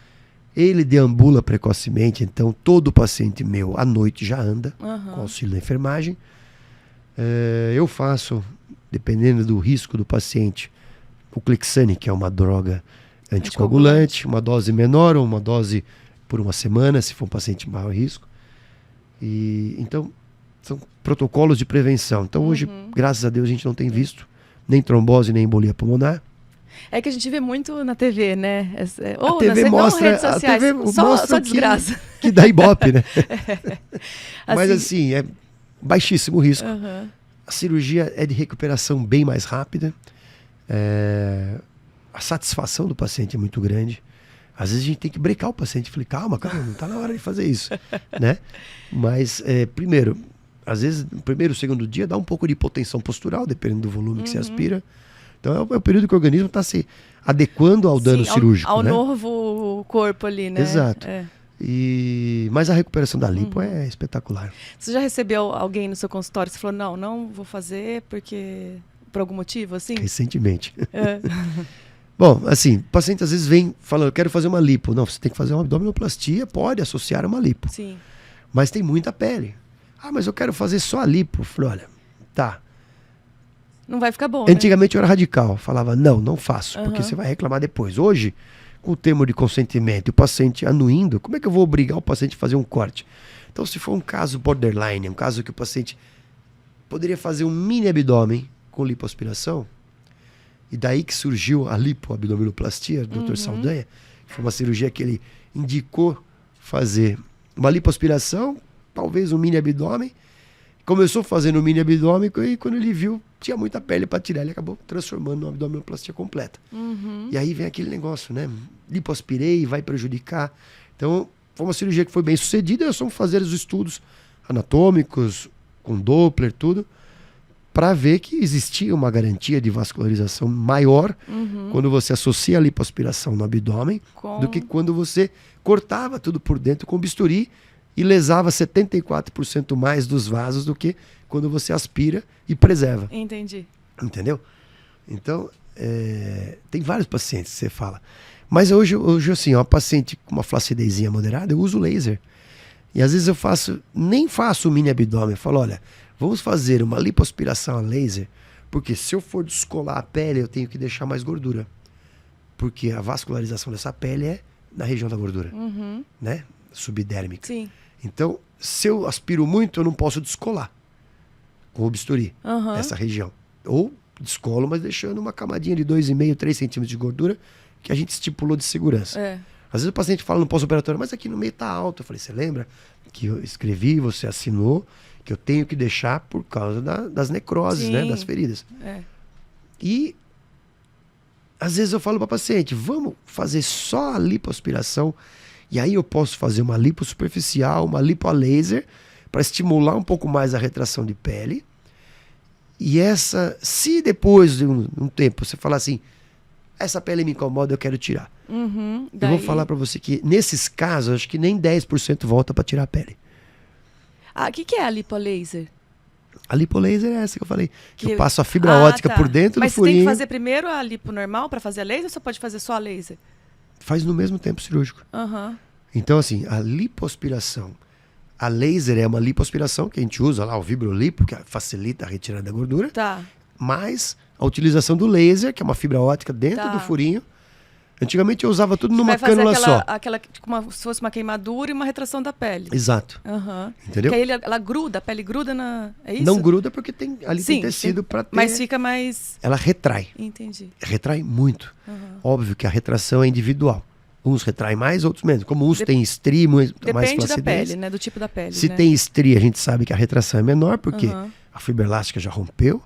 ele deambula precocemente, então todo paciente meu à noite já anda com auxílio da enfermagem. Eu faço, dependendo do risco do paciente, o Clexane, que é uma droga anticoagulante, uma dose menor ou uma dose por uma semana, se for um paciente maior risco. E então, são protocolos de prevenção. Então, hoje, graças a Deus, a gente não tem visto nem trombose, nem embolia pulmonar. É que a gente vê muito na TV, né? Ou a TV mostra, redes sociais, a TV só mostra desgraça. Que dá ibope, né? Mas assim, é baixíssimo risco. A cirurgia é de recuperação bem mais rápida. A satisfação do paciente é muito grande. Às vezes a gente tem que brecar o paciente. Falei, calma, não está na hora de fazer isso. Né? Mas, primeiro, às vezes, no primeiro, segundo dia, dá um pouco de hipotensão postural, dependendo do volume que se aspira. Então é o período que o organismo está se adequando ao dano cirúrgico. Ao né? novo corpo ali, né? Exato. Mas a recuperação da lipo é espetacular. Você já recebeu alguém no seu consultório que falou, não vou fazer por algum motivo, assim? Recentemente. Bom, assim, o paciente às vezes vem falando, eu quero fazer uma lipo. Não, você tem que fazer uma abdominoplastia, pode associar a uma lipo. Sim. Mas tem muita pele. Mas eu quero fazer só a lipo. Eu falei, olha, tá. Não vai ficar bom, Antigamente eu era radical, falava, não faço, porque você vai reclamar depois. Hoje, com o termo de consentimento e o paciente anuindo, como é que eu vou obrigar o paciente a fazer um corte? Então, se for um caso borderline, um caso que o paciente poderia fazer um mini abdômen com lipoaspiração, e daí que surgiu a lipoabdominoplastia do Dr. Saldanha, foi uma cirurgia que ele indicou fazer uma lipoaspiração, talvez um mini abdômen. Começou fazendo um mini abdômen e quando ele viu, tinha muita pele para tirar, ele acabou transformando numa abdominoplastia completa. E aí vem aquele negócio, né? Lipoaspirei, vai prejudicar. Então, foi uma cirurgia que foi bem sucedida, nós fomos fazer os estudos anatômicos, com Doppler, tudo, para ver que existia uma garantia de vascularização maior quando você associa a lipoaspiração no abdômen do que quando você cortava tudo por dentro com bisturi e lesava 74% mais dos vasos do que quando você aspira e preserva. Entendi. Entendeu? Então, tem vários pacientes que você fala. Mas hoje assim, uma paciente com uma flaccidezinha moderada, eu uso laser. E às vezes nem faço o mini abdômen. Eu falo, olha, vamos fazer uma lipoaspiração a laser, porque se eu for descolar a pele, eu tenho que deixar mais gordura. Porque a vascularização dessa pele é na região da gordura, né? Subdérmica. Sim. Então, se eu aspiro muito, eu não posso descolar com o bisturi essa região. Ou descolo, mas deixando uma camadinha de 2,5, 3 centímetros de gordura que a gente estipulou de segurança. Às vezes o paciente fala no pós-operatório, mas aqui no meio tá alto. Eu falei, você lembra que eu escrevi, você assinou, que eu tenho que deixar por causa das necroses, né, das feridas. E às vezes eu falo para o paciente, vamos fazer só a lipoaspiração, e aí eu posso fazer uma lipo superficial, uma lipo a laser, para estimular um pouco mais a retração de pele. E se depois de um tempo você falar assim, essa pele me incomoda, eu quero tirar. Eu vou falar para você que nesses casos, acho que nem 10% volta para tirar a pele. O que é a lipolaser? A lipolaser é essa que eu falei. Que eu passo a fibra ótica por dentro do furinho. Mas você tem que fazer primeiro a lipo normal para fazer a laser ou você pode fazer só a laser? Faz no mesmo tempo cirúrgico. Então, assim, a lipoaspiração. A laser é uma lipoaspiração que a gente usa lá, o vibrolipo, que facilita a retirada da gordura. Mas a utilização do laser, que é uma fibra ótica dentro do furinho. Antigamente eu usava tudo numa cânula só. Aquela como se fosse uma queimadura e uma retração da pele. Exato. Entendeu? Porque aí ela gruda, a pele gruda na... É isso? Não gruda porque ali tem tecido para ter... Mas fica mais... Ela retrai. Entendi. Retrai muito. Óbvio que a retração é individual. Uns retraem mais, outros menos. Como uns têm estria, mais flacidez. Depende da pele, né? Do tipo da pele. Se tem estria, a gente sabe que a retração é menor, porque a fibra elástica já rompeu.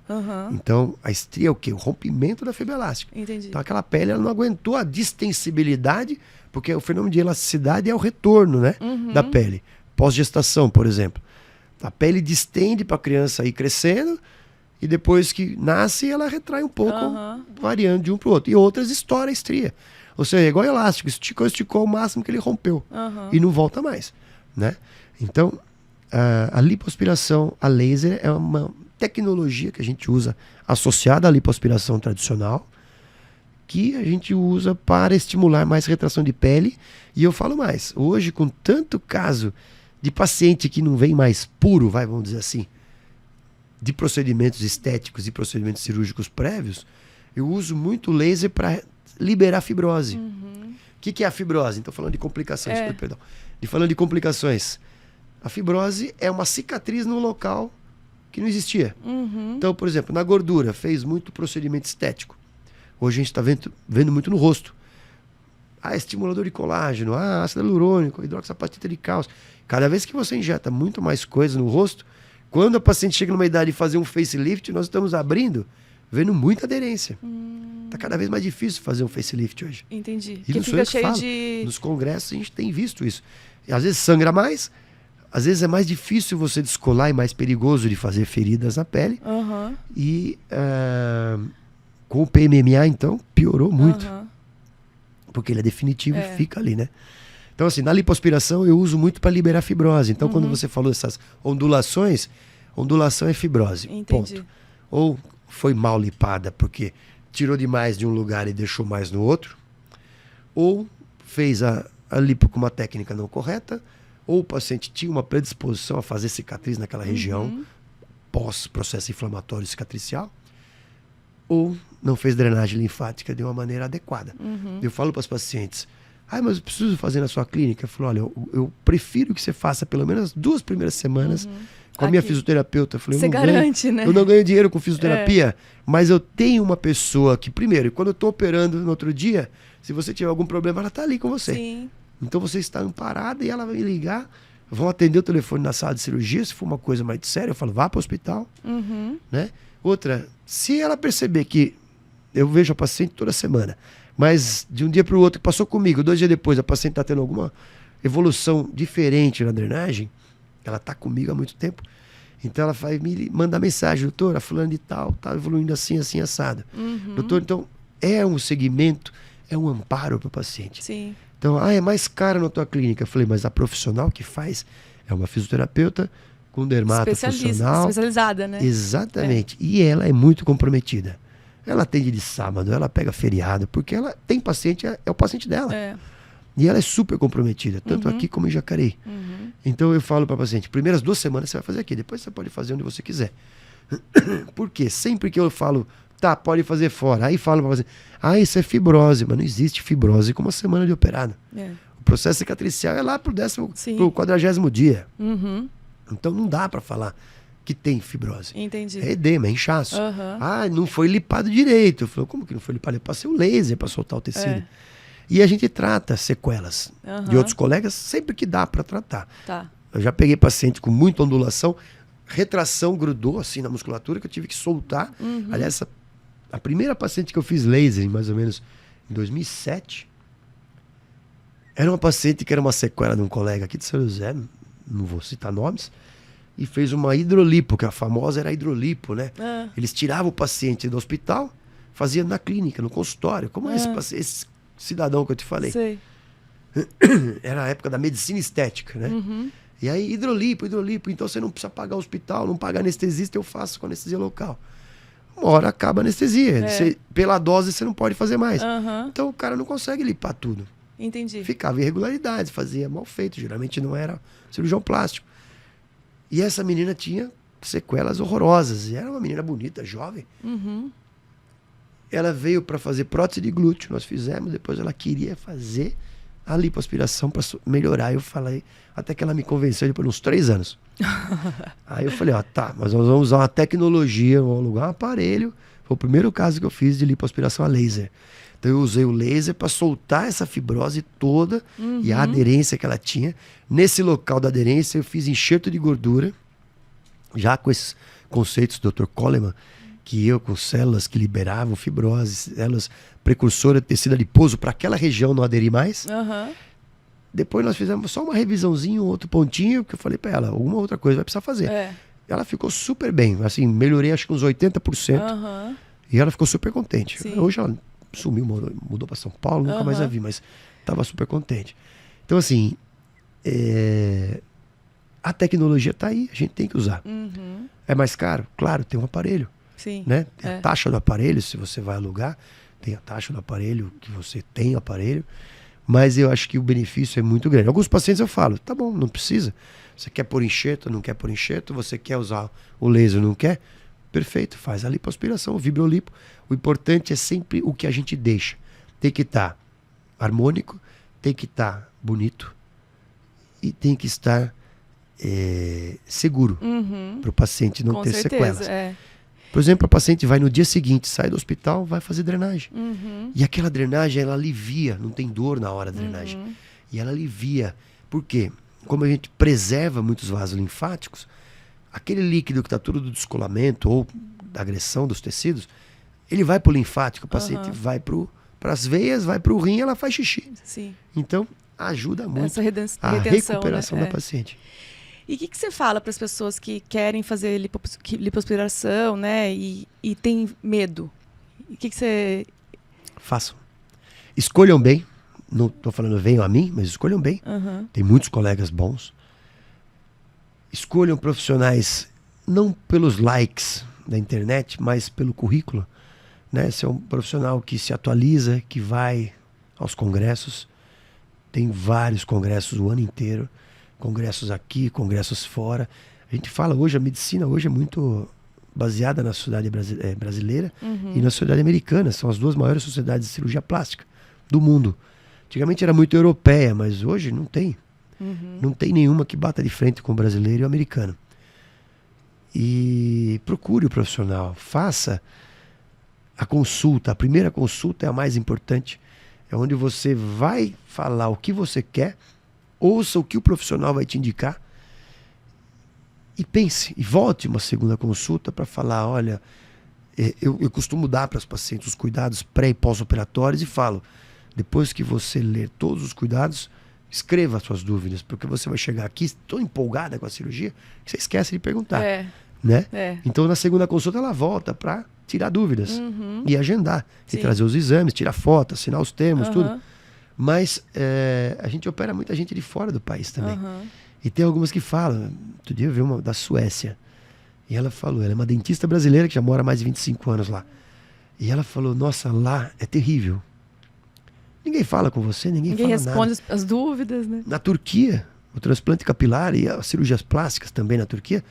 Então, a estria é o quê? O rompimento da fibra elástica. Entendi. Então, aquela pele ela não aguentou a distensibilidade, porque o fenômeno de elasticidade é o retorno, né, da pele. Pós-gestação, por exemplo. A pele distende para a criança ir crescendo, e depois que nasce, ela retrai um pouco, variando de um para o outro. E outras estoura a estria. Ou seja, é igual elástico, esticou o máximo que ele rompeu. E não volta mais, né? Então, a lipoaspiração a laser é uma tecnologia que a gente usa associada à lipoaspiração tradicional, que a gente usa para estimular mais retração de pele. E eu falo mais, hoje com tanto caso de paciente que não vem mais puro, vamos dizer assim, de procedimentos estéticos e procedimentos cirúrgicos prévios, eu uso muito laser para liberar fibrose. O que é a fibrose? Então, falando de complicações, perdão. Falando de complicações, a fibrose é uma cicatriz no local que não existia. Então, por exemplo, na gordura, fez muito procedimento estético. Hoje a gente está vendo muito no rosto. Estimulador de colágeno, ácido hialurônico, hidroxapatita de cálcio. Cada vez que você injeta muito mais coisa no rosto, quando a paciente chega numa idade de fazer um facelift, nós estamos vendo muita aderência. Tá cada vez mais difícil fazer um facelift hoje. Entendi. E não fica cheio de... Nos congressos a gente tem visto isso. E às vezes sangra mais, às vezes é mais difícil você descolar e mais perigoso de fazer feridas na pele. E com o PMMA, então, piorou muito. Porque ele é definitivo e fica ali, né? Então, assim, na lipoaspiração eu uso muito para liberar fibrose. Então, quando você falou essas ondulações, ondulação é fibrose. Entendi. Ponto. Ou foi mal lipada porque tirou demais de um lugar e deixou mais no outro, ou fez a lipo com uma técnica não correta, ou o paciente tinha uma predisposição a fazer cicatriz naquela região, pós-processo inflamatório cicatricial, ou não fez drenagem linfática de uma maneira adequada. Uhum. Eu falo para os pacientes, mas eu preciso fazer na sua clínica? Eu falo, olha, eu prefiro que você faça pelo menos as 2 primeiras semanas com a minha fisioterapeuta. Eu falei, você garante, né? Eu não ganho dinheiro com fisioterapia, mas eu tenho uma pessoa que, primeiro, quando eu estou operando no outro dia, se você tiver algum problema, ela está ali com você. Sim. Então você está amparada e ela vai me ligar, vão atender o telefone na sala de cirurgia, se for uma coisa mais séria, eu falo, vá para o hospital. Uhum. Né? Outra, se ela perceber que eu vejo a paciente toda semana, mas de um dia para o outro, que passou comigo, 2 dias depois, a paciente está tendo alguma evolução diferente na drenagem, ela está comigo há muito tempo, então ela vai me mandar mensagem, doutora, fulano de tal, está evoluindo assim, assim, assado. Uhum. Doutor, então é um segmento, é um amparo para o paciente. Sim. Então, é mais caro na tua clínica. Eu falei, mas a profissional que faz é uma fisioterapeuta com dermato funcional. Especializada, né? Exatamente. E ela é muito comprometida. Ela atende de sábado, ela pega feriado, porque ela tem paciente, é o paciente dela. E ela é super comprometida, tanto aqui como em Jacareí. Então eu falo para a paciente, primeiras 2 semanas você vai fazer aqui, depois você pode fazer onde você quiser. Por quê? Sempre que eu falo, tá, pode fazer fora, aí falo para você, isso é fibrose, mas não existe fibrose com 1 semana de operado. O processo cicatricial é lá pro 40º dia. Então não dá para falar que tem fibrose. Entendi. É edema, é inchaço. Não foi lipado direito. Eu falo, como que não foi lipado? Eu passei o laser para soltar o tecido. E a gente trata sequelas de outros colegas sempre que dá para tratar. Tá. Eu já peguei paciente com muita ondulação, retração grudou assim na musculatura que eu tive que soltar. Aliás, a primeira paciente que eu fiz laser, mais ou menos em 2007, era uma paciente que era uma sequela de um colega aqui de São José, não vou citar nomes, e fez uma hidrolipo, que a famosa era a hidrolipo, né? Eles tiravam o paciente do hospital, faziam na clínica, no consultório, como esse cidadão que eu te falei. Sei. Era a época da medicina estética, né? E aí, hidrolipo, então você não precisa pagar o hospital, não paga anestesista, eu faço com anestesia local. Uma hora acaba a anestesia. Pela dose você não pode fazer mais. Então o cara não consegue limpar tudo. Entendi. Ficava irregularidades, fazia mal feito. Geralmente não era cirurgião plástico. E essa menina tinha sequelas horrorosas. E era uma menina bonita, jovem. Ela veio para fazer prótese de glúteo. Nós fizemos, depois ela queria fazer a lipoaspiração para melhorar. Eu falei, até que ela me convenceu depois de uns 3 anos. Aí eu falei, tá, mas nós vamos usar uma tecnologia, vamos alugar um aparelho. Foi o primeiro caso que eu fiz de lipoaspiração a laser. Então eu usei o laser para soltar essa fibrose toda e a aderência que ela tinha. Nesse local da aderência eu fiz enxerto de gordura, já com esses conceitos do Dr. Coleman, que eu com células que liberavam fibrose, células precursoras de tecido adiposo para aquela região não aderir mais. Depois nós fizemos só uma revisãozinha, um outro pontinho, que eu falei para ela, alguma outra coisa vai precisar fazer. Ela ficou super bem, assim, melhorei acho que uns 80%. E ela ficou super contente. Sim. Hoje ela sumiu, mudou para São Paulo, nunca mais a vi, mas estava super contente. Então assim, a tecnologia está aí, a gente tem que usar. É mais caro? Claro, tem um aparelho. Sim. Né? Tem a taxa do aparelho, se você vai alugar, tem a taxa do aparelho, que você tem o aparelho. Mas eu acho que o benefício é muito grande. Alguns pacientes eu falo, tá bom, não precisa. Você quer pôr enxerto, não quer pôr enxerto? Você quer usar o laser, não quer? Perfeito, faz a lipoaspiração, o vibrolipo. O importante é sempre o que a gente deixa. Tem que estar harmônico, tem que estar bonito e tem que estar seguro para o paciente não ter sequelas. Por exemplo, a paciente vai no dia seguinte, sai do hospital, vai fazer drenagem. E aquela drenagem, ela alivia, não tem dor na hora da drenagem. E ela alivia. Por quê? Como a gente preserva muitos vasos linfáticos, aquele líquido que está tudo do descolamento ou da agressão dos tecidos, ele vai para o linfático, o paciente vai para as veias, vai para o rim, ela faz xixi. Sim. Então, ajuda muito essa retenção, a recuperação da paciente. E o que você fala para as pessoas que querem fazer lipoaspiração, né, e tem medo? O que você... Façam. Escolham bem. Não estou falando venham a mim, mas escolham bem. Tem muitos colegas bons. Escolham profissionais não pelos likes da internet, mas pelo currículo. Né? Você é um profissional que se atualiza, que vai aos congressos. Tem vários congressos o ano inteiro. Congressos aqui, congressos fora. A gente fala hoje, a medicina hoje é muito baseada na sociedade brasileira e na sociedade americana. São as duas maiores sociedades de cirurgia plástica do mundo. Antigamente era muito europeia, mas hoje não tem. Não tem nenhuma que bata de frente com o brasileiro e o americano. E procure o profissional, faça a consulta. A primeira consulta é a mais importante. É onde você vai falar o que você quer, ouça o que o profissional vai te indicar e pense, e volte uma segunda consulta para falar, olha, eu costumo dar para os pacientes os cuidados pré e pós-operatórios e falo, depois que você ler todos os cuidados, escreva as suas dúvidas, porque você vai chegar aqui tão empolgada com a cirurgia que você esquece de perguntar. Né? Então na segunda consulta ela volta para tirar dúvidas e agendar, e trazer os exames, tirar foto, assinar os termos, tudo. Mas a gente opera muita gente de fora do país também. E tem algumas que falam, outro dia eu vi uma da Suécia, e ela falou, ela é uma dentista brasileira que já mora há mais de 25 anos lá. E ela falou, nossa, lá é terrível. Ninguém fala com você, ninguém fala nada. Ninguém responde as dúvidas, né? Na Turquia, o transplante capilar e as cirurgias plásticas também na Turquia,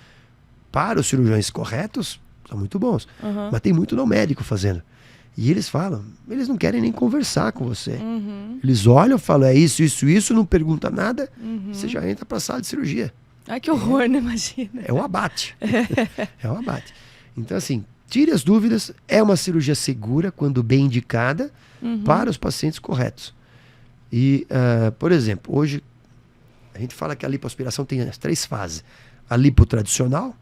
para os cirurgiões corretos, são muito bons. Mas tem muito não médico fazendo. E eles falam, eles não querem nem conversar com você. Eles olham, falam, é isso, isso, isso, não pergunta nada, você já entra para a sala de cirurgia. Ai, que horror, né? Imagina. É um abate. É um abate. Então, assim, tire as dúvidas, é uma cirurgia segura, quando bem indicada, para os pacientes corretos. E, por exemplo, hoje, a gente fala que a lipoaspiração tem as 3 fases. A lipo tradicional,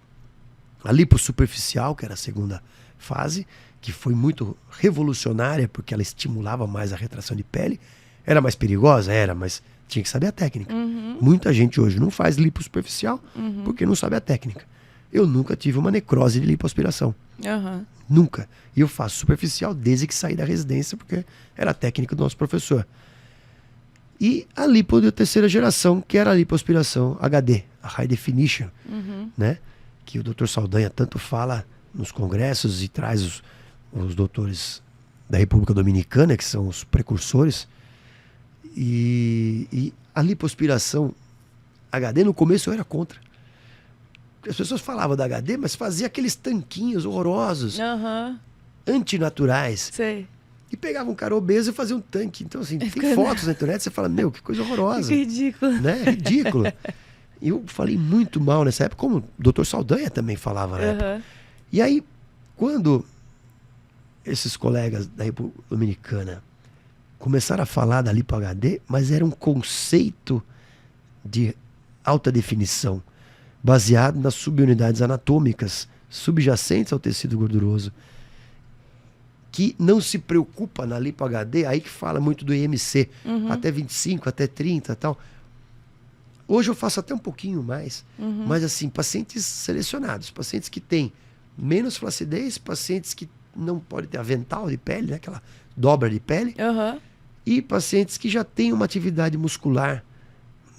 a lipo superficial, que era a segunda fase, que foi muito revolucionária, porque ela estimulava mais a retração de pele. Era mais perigosa? Era, mas tinha que saber a técnica. Muita gente hoje não faz lipo superficial porque não sabe a técnica. Eu nunca tive uma necrose de lipoaspiração. Nunca. E eu faço superficial desde que saí da residência, porque era a técnica do nosso professor. E a lipo de 3ª geração, que era a lipoaspiração HD, a High Definition, né? Que o Dr. Saldanha tanto fala nos congressos e traz os doutores da República Dominicana, que são os precursores. E a lipoaspiração HD, no começo eu era contra. As pessoas falavam da HD, mas fazia aqueles tanquinhos horrorosos, antinaturais. Sei. E pegava um cara obeso e fazia um tanque. Então, assim, tem fotos na internet, você fala, meu, que coisa horrorosa. Que ridículo. Né? Ridículo. E eu falei muito mal nessa época, como o Dr. Saldanha também falava na época. E aí, quando esses colegas da República Dominicana começaram a falar da Lipo HD, mas era um conceito de alta definição, baseado nas subunidades anatômicas subjacentes ao tecido gorduroso, que não se preocupa na Lipo HD, aí que fala muito do IMC, até 25, até 30 e tal. Hoje eu faço até um pouquinho mais, mas assim, pacientes selecionados, pacientes que têm menos flacidez, pacientes que não podem ter avental de pele, né, aquela dobra de pele, e pacientes que já têm uma atividade muscular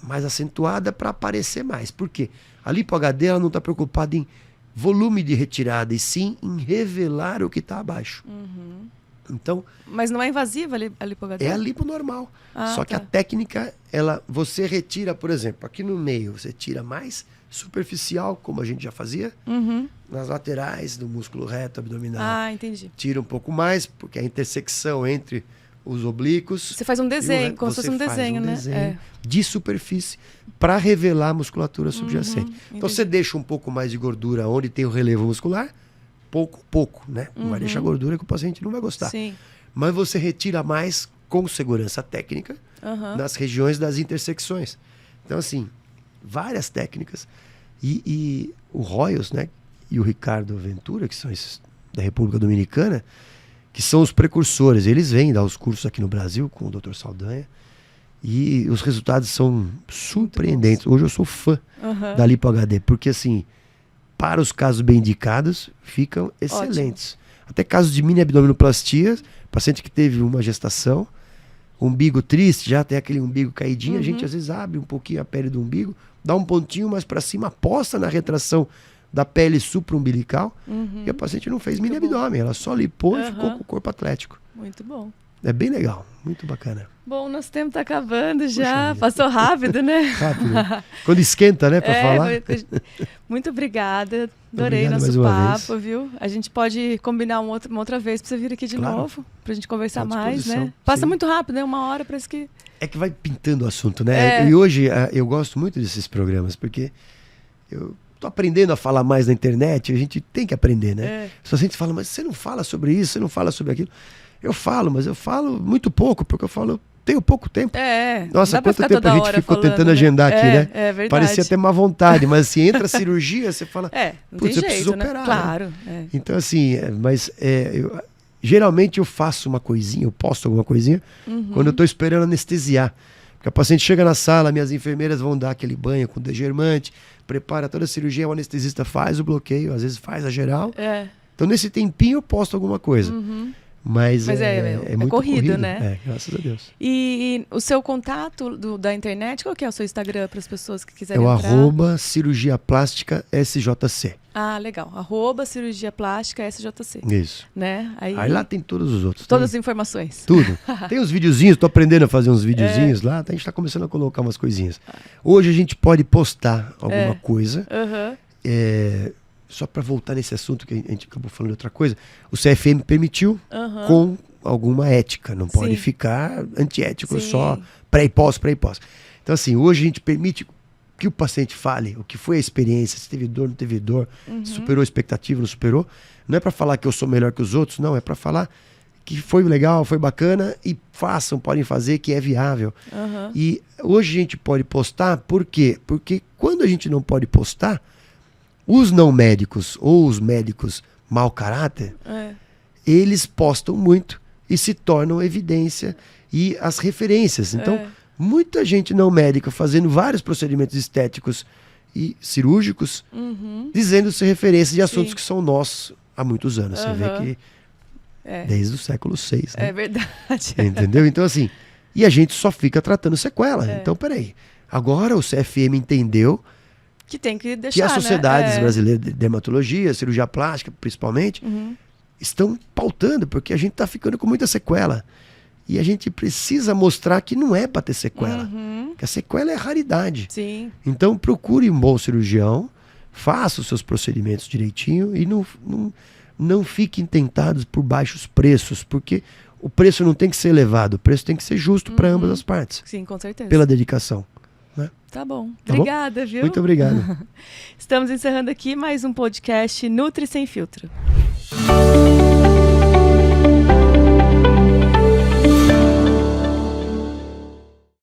mais acentuada para aparecer mais. Por quê? A Lipo HD ela não está preocupada em volume de retirada, e sim em revelar o que está abaixo. Então, mas não é invasiva a Lipo HD? É a lipo normal. Só que a técnica, você retira, por exemplo, aqui no meio, você tira mais superficial, como a gente já fazia, nas laterais do músculo reto abdominal. Entendi. Tira um pouco mais, porque a intersecção entre os oblíquos... Você faz um desenho, como se fosse um desenho, né? Desenho de superfície para revelar a musculatura subjacente. Então você deixa um pouco mais de gordura onde tem o relevo muscular, pouco, né? Não vai deixar gordura que o paciente não vai gostar. Sim. Mas você retira mais com segurança técnica nas regiões das intersecções. Então, assim, várias técnicas. E o Royals, né? E o Ricardo Ventura, que são esses da República Dominicana, que são os precursores. Eles vêm dar os cursos aqui no Brasil com o Dr. Saldanha. E os resultados são surpreendentes. Hoje eu sou fã da Lipo HD, porque assim, para os casos bem indicados, ficam excelentes. Ótimo. Até casos de mini abdominoplastia, paciente que teve uma gestação, umbigo triste, já tem aquele umbigo caidinho, a gente às vezes abre um pouquinho a pele do umbigo, dá um pontinho mais para cima, aposta na retração da pele supraumbilical, e a paciente não fez mini abdômen, ela só lipou e ficou com o corpo atlético. Muito bom. É bem legal, muito bacana. Bom, nosso tempo está acabando já. Puxa, passou rápido, né? Rápido. Quando esquenta, né, para falar. Muito obrigada. Adorei Obrigado nosso papo, vez. Viu? A gente pode combinar uma outra vez para você vir aqui de novo, para a gente conversar mais, né? Passa muito rápido, né? 1 hora, parece que... É que vai pintando o assunto, né? E hoje eu gosto muito desses programas, porque eu tô aprendendo a falar mais na internet, a gente tem que aprender, né? Só a gente fala, mas você não fala sobre isso, você não fala sobre aquilo. Eu falo, mas eu falo muito pouco, porque eu falo, tenho pouco tempo. Nossa, quanto tempo a gente ficou falando, tentando agendar aqui, né? É verdade. Parecia ter má vontade, mas assim, entra a cirurgia, você fala, putz, eu preciso operar. Claro. Né? Então, assim, geralmente eu faço uma coisinha, eu posto alguma coisinha, quando eu tô esperando anestesiar. Porque a paciente chega na sala, minhas enfermeiras vão dar aquele banho com degermante, prepara toda a cirurgia, o anestesista faz o bloqueio, às vezes faz a geral. Então, nesse tempinho eu posto alguma coisa. Mas é muito corrido, né? Graças a Deus. E o seu contato da internet, qual que é o seu Instagram para as pessoas que quiserem entrar? É o @cirurgia plástica SJC. Ah, legal. @cirurgia plástica SJC. Isso. Né? Aí lá tem todos os outros. Todas as informações. Tudo. Tem uns videozinhos, tô aprendendo a fazer uns videozinhos lá, a gente tá começando a colocar umas coisinhas. Hoje a gente pode postar alguma coisa. Só para voltar nesse assunto que a gente acabou falando de outra coisa, o CFM permitiu com alguma ética, não pode ficar antiético, só pré e pós. Então assim, hoje a gente permite que o paciente fale o que foi a experiência, se teve dor, não teve dor, superou a expectativa, não superou. Não é para falar que eu sou melhor que os outros, não, é para falar que foi legal, foi bacana e podem fazer, que é viável. E hoje a gente pode postar, por quê? Porque quando a gente não pode postar, os não médicos ou os médicos mau caráter, eles postam muito e se tornam evidência e as referências. Então, muita gente não médica fazendo vários procedimentos estéticos e cirúrgicos, dizendo ser referência de assuntos que são nossos há muitos anos. Você vê que desde o século VI. Né? É verdade. Entendeu? Então, assim, e a gente só fica tratando sequela. Então, peraí. Agora o CFM entendeu que tem que deixar, que as sociedades brasileiras de dermatologia, cirurgia plástica, principalmente, estão pautando, porque a gente está ficando com muita sequela. E a gente precisa mostrar que não é para ter sequela. Que a sequela é raridade. Sim. Então procure um bom cirurgião, faça os seus procedimentos direitinho e não fiquem tentados por baixos preços, porque o preço não tem que ser elevado, o preço tem que ser justo para ambas as partes. Sim, com certeza. Pela dedicação. Né? Tá bom. Obrigada, viu? Muito obrigado. Estamos encerrando aqui mais um podcast Nutri Sem Filtro.